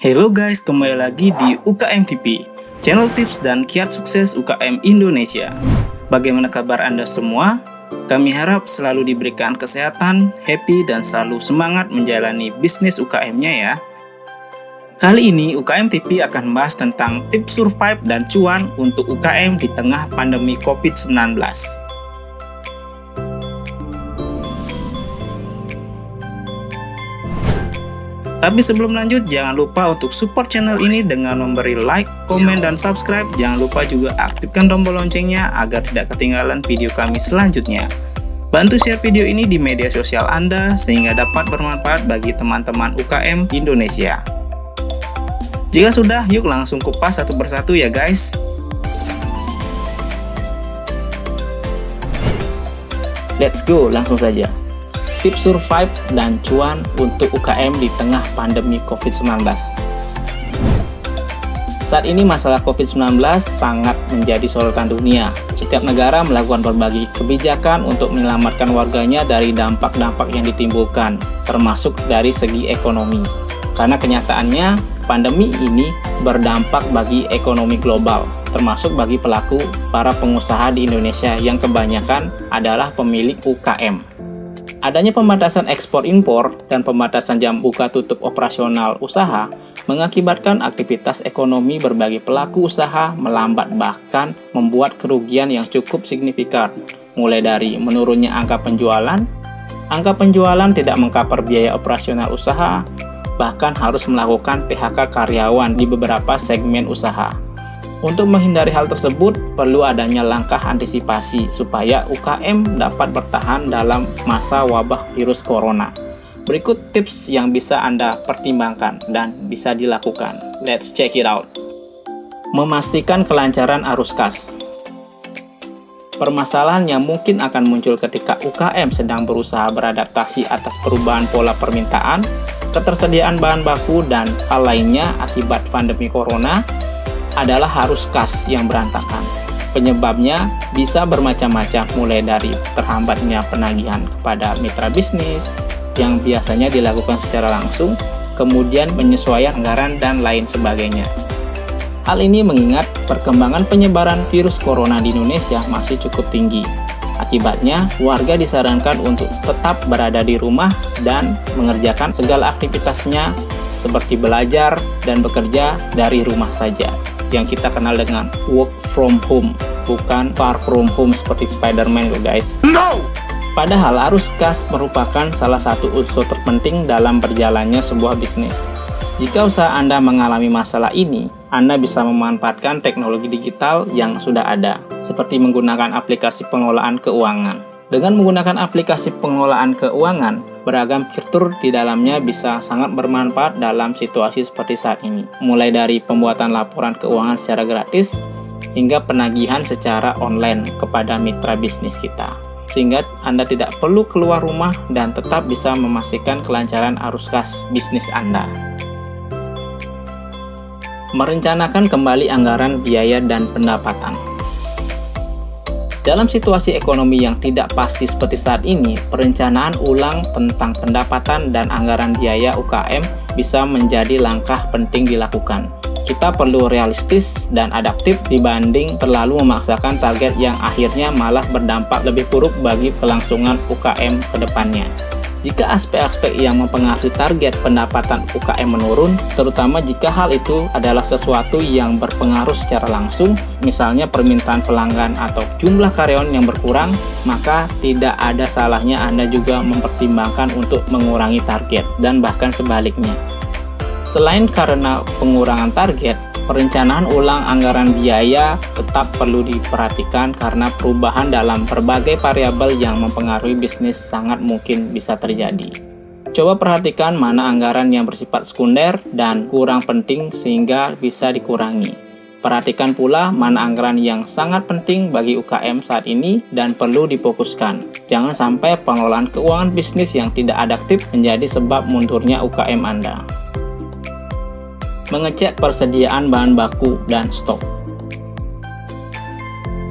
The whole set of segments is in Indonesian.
Hello guys, kembali lagi di UKM TV, channel tips dan kiat sukses UKM Indonesia. Bagaimana kabar Anda semua? Kami harap selalu diberikan kesehatan, happy, dan selalu semangat menjalani bisnis UKM-nya ya. Kali ini UKM TV akan membahas tentang tips survive dan cuan untuk UKM di tengah pandemi COVID-19. Tapi sebelum lanjut, jangan lupa untuk support channel ini dengan memberi like, komen, dan subscribe. Jangan lupa juga aktifkan tombol loncengnya agar tidak ketinggalan video kami selanjutnya. Bantu share video ini di media sosial Anda sehingga dapat bermanfaat bagi teman-teman UKM Indonesia. Jika sudah, yuk langsung kupas satu persatu ya guys. Let's go, langsung saja. Tips survive dan cuan untuk UKM di tengah pandemi COVID-19. Saat ini masalah COVID-19 sangat menjadi sorotan dunia. Setiap negara melakukan berbagai kebijakan untuk menyelamatkan warganya dari dampak-dampak yang ditimbulkan, termasuk dari segi ekonomi. Karena kenyataannya, pandemi ini berdampak bagi ekonomi global, termasuk bagi pelaku para pengusaha di Indonesia yang kebanyakan adalah pemilik UKM. Adanya pembatasan ekspor-impor dan pembatasan jam buka tutup operasional usaha mengakibatkan aktivitas ekonomi berbagai pelaku usaha melambat, bahkan membuat kerugian yang cukup signifikan, mulai dari menurunnya angka penjualan tidak mengcover biaya operasional usaha, bahkan harus melakukan PHK karyawan di beberapa segmen usaha. Untuk menghindari hal tersebut, perlu adanya langkah antisipasi supaya UKM dapat bertahan dalam masa wabah virus corona. Berikut tips yang bisa Anda pertimbangkan dan bisa dilakukan. Let's check it out. Memastikan kelancaran arus kas. Permasalahan yang mungkin akan muncul ketika UKM sedang berusaha beradaptasi atas perubahan pola permintaan, ketersediaan bahan baku, dan hal lainnya akibat pandemi corona adalah arus kas yang berantakan. Penyebabnya bisa bermacam-macam, mulai dari terhambatnya penagihan kepada mitra bisnis yang biasanya dilakukan secara langsung, kemudian penyesuaian anggaran dan lain sebagainya. Hal ini mengingat perkembangan penyebaran virus corona di Indonesia masih cukup tinggi. Akibatnya, warga disarankan untuk tetap berada di rumah dan mengerjakan segala aktivitasnya seperti belajar dan bekerja dari rumah saja, yang kita kenal dengan work from home, bukan far from home seperti Spider-Man guys. No! Padahal arus kas merupakan salah satu unsur terpenting dalam berjalannya sebuah bisnis. Jika usaha Anda mengalami masalah ini, Anda bisa memanfaatkan teknologi digital yang sudah ada, seperti menggunakan aplikasi pengelolaan keuangan. Dengan menggunakan aplikasi pengelolaan keuangan, beragam fitur di dalamnya bisa sangat bermanfaat dalam situasi seperti saat ini. Mulai dari pembuatan laporan keuangan secara gratis, hingga penagihan secara online kepada mitra bisnis kita. Sehingga Anda tidak perlu keluar rumah dan tetap bisa memastikan kelancaran arus kas bisnis Anda. Merencanakan kembali anggaran biaya dan pendapatan. Dalam situasi ekonomi yang tidak pasti seperti saat ini, perencanaan ulang tentang pendapatan dan anggaran biaya UKM bisa menjadi langkah penting dilakukan. Kita perlu realistis dan adaptif dibanding terlalu memaksakan target yang akhirnya malah berdampak lebih buruk bagi kelangsungan UKM ke depannya. Jika aspek-aspek yang mempengaruhi target pendapatan UKM menurun, terutama jika hal itu adalah sesuatu yang berpengaruh secara langsung, misalnya permintaan pelanggan atau jumlah karyawan yang berkurang, maka tidak ada salahnya Anda juga mempertimbangkan untuk mengurangi target, dan bahkan sebaliknya. Selain karena pengurangan target, perencanaan ulang anggaran biaya tetap perlu diperhatikan karena perubahan dalam berbagai variabel yang mempengaruhi bisnis sangat mungkin bisa terjadi. Coba perhatikan mana anggaran yang bersifat sekunder dan kurang penting sehingga bisa dikurangi. Perhatikan pula mana anggaran yang sangat penting bagi UKM saat ini dan perlu difokuskan. Jangan sampai pengelolaan keuangan bisnis yang tidak adaptif menjadi sebab mundurnya UKM Anda. Mengecek persediaan bahan baku dan stok.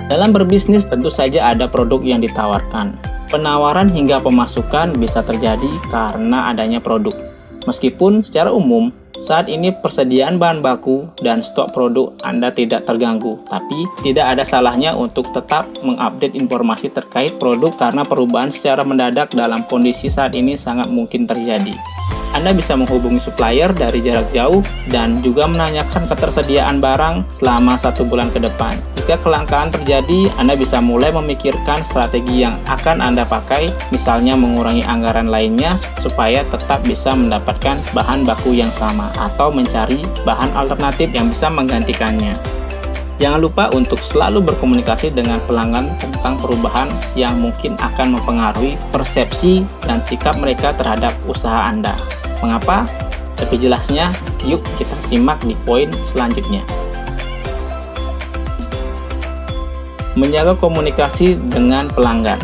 Dalam berbisnis tentu saja ada produk yang ditawarkan. Penawaran hingga pemasukan bisa terjadi karena adanya produk. Meskipun secara umum, saat ini persediaan bahan baku dan stok produk Anda tidak terganggu, tapi tidak ada salahnya untuk tetap mengupdate informasi terkait produk karena perubahan secara mendadak dalam kondisi saat ini sangat mungkin terjadi. Anda bisa menghubungi supplier dari jarak jauh dan juga menanyakan ketersediaan barang selama 1 bulan ke depan. Jika kelangkaan terjadi, Anda bisa mulai memikirkan strategi yang akan Anda pakai, misalnya mengurangi anggaran lainnya supaya tetap bisa mendapatkan bahan baku yang sama atau mencari bahan alternatif yang bisa menggantikannya. Jangan lupa untuk selalu berkomunikasi dengan pelanggan tentang perubahan yang mungkin akan mempengaruhi persepsi dan sikap mereka terhadap usaha Anda. Mengapa? Lebih jelasnya, yuk kita simak di poin selanjutnya. Menjaga komunikasi dengan pelanggan.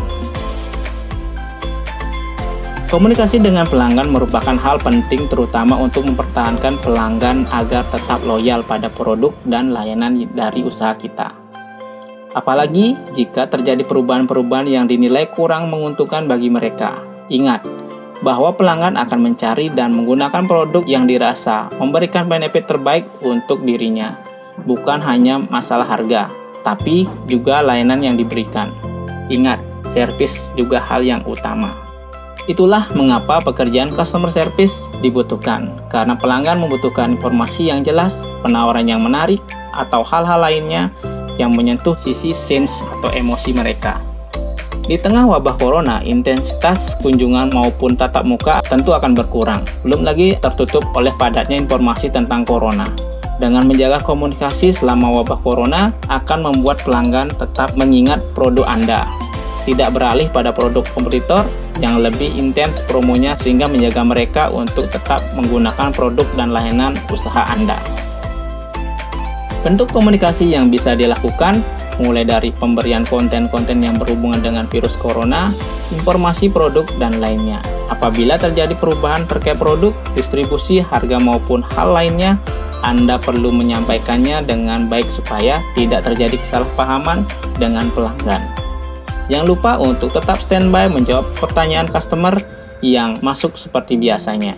Komunikasi dengan pelanggan merupakan hal penting terutama untuk mempertahankan pelanggan agar tetap loyal pada produk dan layanan dari usaha kita. Apalagi jika terjadi perubahan-perubahan yang dinilai kurang menguntungkan bagi mereka. Ingat, bahwa pelanggan akan mencari dan menggunakan produk yang dirasa memberikan benefit terbaik untuk dirinya. Bukan hanya masalah harga, tapi juga layanan yang diberikan. Ingat, servis juga hal yang utama. Itulah mengapa pekerjaan customer service dibutuhkan, karena pelanggan membutuhkan informasi yang jelas, penawaran yang menarik, atau hal-hal lainnya yang menyentuh sisi sense atau emosi mereka. Di tengah wabah corona, intensitas kunjungan maupun tatap muka tentu akan berkurang. Belum lagi tertutup oleh padatnya informasi tentang corona. Dengan menjaga komunikasi selama wabah corona akan membuat pelanggan tetap mengingat produk Anda. Tidak beralih pada produk kompetitor yang lebih intens promonya sehingga menjaga mereka untuk tetap menggunakan produk dan layanan usaha Anda. Bentuk komunikasi yang bisa dilakukan mulai dari pemberian konten-konten yang berhubungan dengan virus corona, informasi produk, dan lainnya. Apabila terjadi perubahan terkait produk, distribusi, harga maupun hal lainnya, Anda perlu menyampaikannya dengan baik supaya tidak terjadi kesalahpahaman dengan pelanggan. Jangan lupa untuk tetap standby menjawab pertanyaan customer yang masuk seperti biasanya.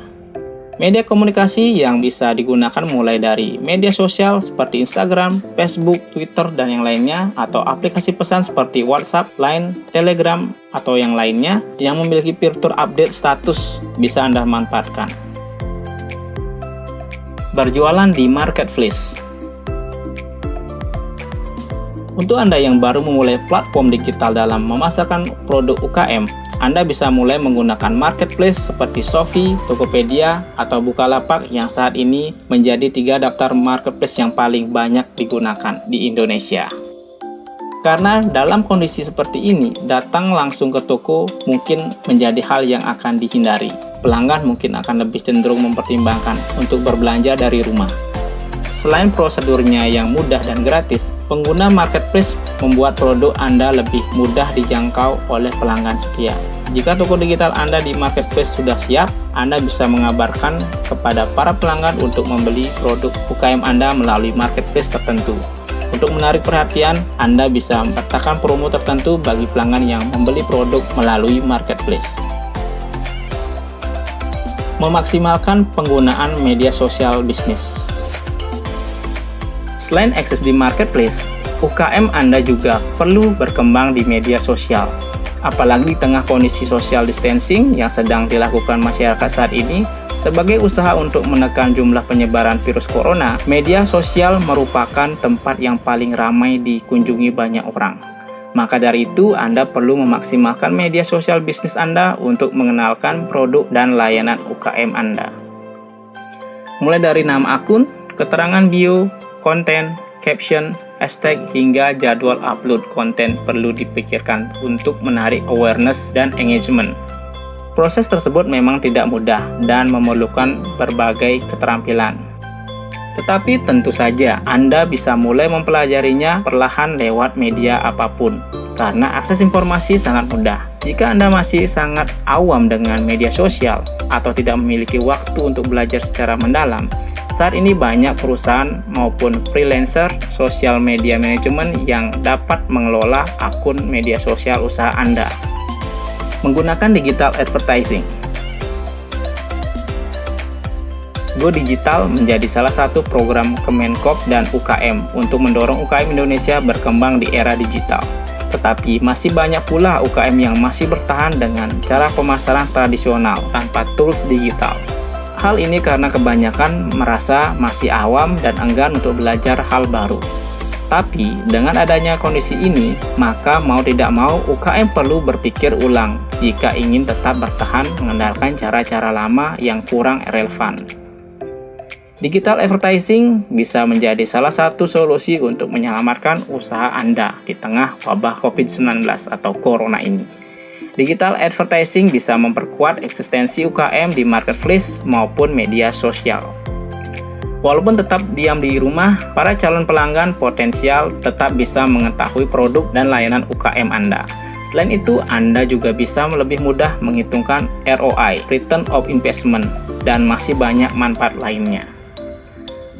Media komunikasi yang bisa digunakan mulai dari media sosial seperti Instagram, Facebook, Twitter, dan yang lainnya, atau aplikasi pesan seperti WhatsApp, Line, Telegram, atau yang lainnya yang memiliki fitur update status bisa Anda manfaatkan. Berjualan di marketplace. Untuk Anda yang baru memulai platform digital dalam memasarkan produk UKM, Anda bisa mulai menggunakan marketplace seperti Shopee, Tokopedia, atau Bukalapak yang saat ini menjadi 3 daftar marketplace yang paling banyak digunakan di Indonesia. Karena dalam kondisi seperti ini, datang langsung ke toko mungkin menjadi hal yang akan dihindari. Pelanggan mungkin akan lebih cenderung mempertimbangkan untuk berbelanja dari rumah. Selain prosedurnya yang mudah dan gratis, pengguna marketplace membuat produk Anda lebih mudah dijangkau oleh pelanggan setia. Jika toko digital Anda di marketplace sudah siap, Anda bisa mengabarkan kepada para pelanggan untuk membeli produk UKM Anda melalui marketplace tertentu. Untuk menarik perhatian, Anda bisa menyertakan promo tertentu bagi pelanggan yang membeli produk melalui marketplace. Memaksimalkan penggunaan media sosial bisnis. Selain akses di marketplace, UKM Anda juga perlu berkembang di media sosial. Apalagi di tengah kondisi social distancing yang sedang dilakukan masyarakat saat ini, sebagai usaha untuk menekan jumlah penyebaran virus corona, media sosial merupakan tempat yang paling ramai dikunjungi banyak orang. Maka dari itu, Anda perlu memaksimalkan media sosial bisnis Anda untuk mengenalkan produk dan layanan UKM Anda. Mulai dari nama akun, keterangan bio, konten, caption, hashtag, hingga jadwal upload konten perlu dipikirkan untuk menarik awareness dan engagement. Proses tersebut memang tidak mudah dan memerlukan berbagai keterampilan. Tetapi tentu saja Anda bisa mulai mempelajarinya perlahan lewat media apapun, karena akses informasi sangat mudah. Jika Anda masih sangat awam dengan media sosial atau tidak memiliki waktu untuk belajar secara mendalam, saat ini banyak perusahaan maupun freelancer social media management yang dapat mengelola akun media sosial usaha Anda. Menggunakan digital advertising. Go Digital menjadi salah satu program Kemenkop dan UKM untuk mendorong UKM Indonesia berkembang di era digital. Tetapi masih banyak pula UKM yang masih bertahan dengan cara pemasaran tradisional tanpa tools digital. Hal ini karena kebanyakan merasa masih awam dan enggan untuk belajar hal baru. Tapi, dengan adanya kondisi ini, maka mau tidak mau UKM perlu berpikir ulang jika ingin tetap bertahan mengandalkan cara-cara lama yang kurang relevan. Digital advertising bisa menjadi salah satu solusi untuk menyelamatkan usaha Anda di tengah wabah COVID-19 atau Corona ini. Digital advertising bisa memperkuat eksistensi UKM di marketplace maupun media sosial. Walaupun tetap diam di rumah, para calon pelanggan potensial tetap bisa mengetahui produk dan layanan UKM Anda. Selain itu, Anda juga bisa lebih mudah menghitungkan ROI, Return of Investment, dan masih banyak manfaat lainnya.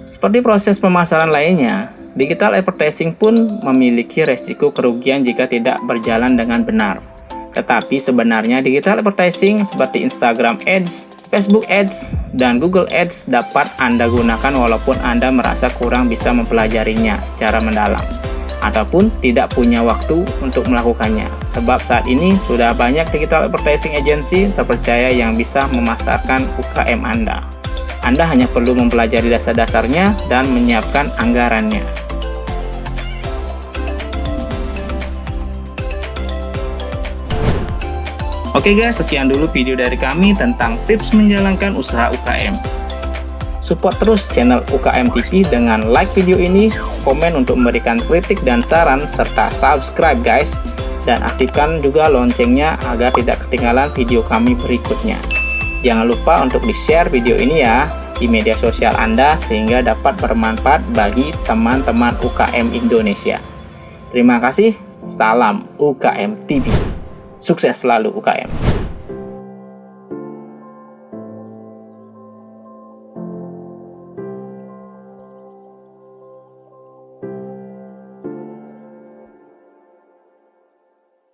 Seperti proses pemasaran lainnya, digital advertising pun memiliki resiko kerugian jika tidak berjalan dengan benar. Tetapi sebenarnya digital advertising seperti Instagram Ads, Facebook Ads, dan Google Ads dapat Anda gunakan walaupun Anda merasa kurang bisa mempelajarinya secara mendalam ataupun tidak punya waktu untuk melakukannya. Sebab saat ini sudah banyak digital advertising agency terpercaya yang bisa memasarkan UKM Anda. Anda hanya perlu mempelajari dasar-dasarnya dan menyiapkan anggarannya. Oke guys, sekian dulu video dari kami tentang tips menjalankan usaha UKM. Support terus channel UKM TV dengan like video ini, komen untuk memberikan kritik dan saran, serta subscribe guys. Dan aktifkan juga loncengnya agar tidak ketinggalan video kami berikutnya. Jangan lupa untuk di-share video ini ya di media sosial Anda sehingga dapat bermanfaat bagi teman-teman UKM Indonesia. Terima kasih, salam UKM TV. Sukses selalu UKM.